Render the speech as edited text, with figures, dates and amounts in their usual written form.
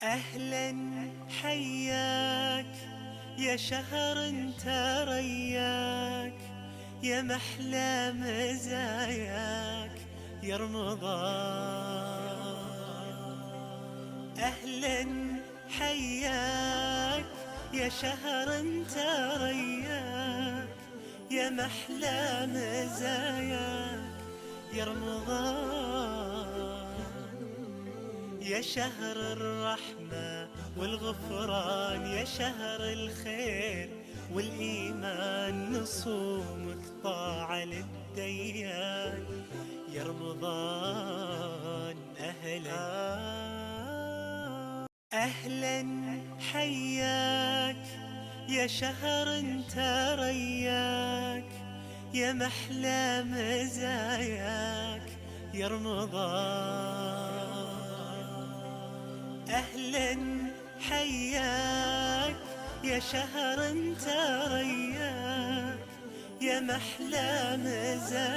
أهلا حياك يا شهر انت رياك، يا محلى مزاياك يا رمضان. أهلا حياك يا شهر انت رياك، يا محلى مزاياك يا رمضان. يا شهر الرحمة والغفران، يا شهر الخير والإيمان، نصومك طاعة للديان يا رمضان. أهلا حياك يا شهر انت رياك، يا محلى مزاياك يا رمضان. أهلا حياك يا شهر انت رياك، يا محلى مزاياك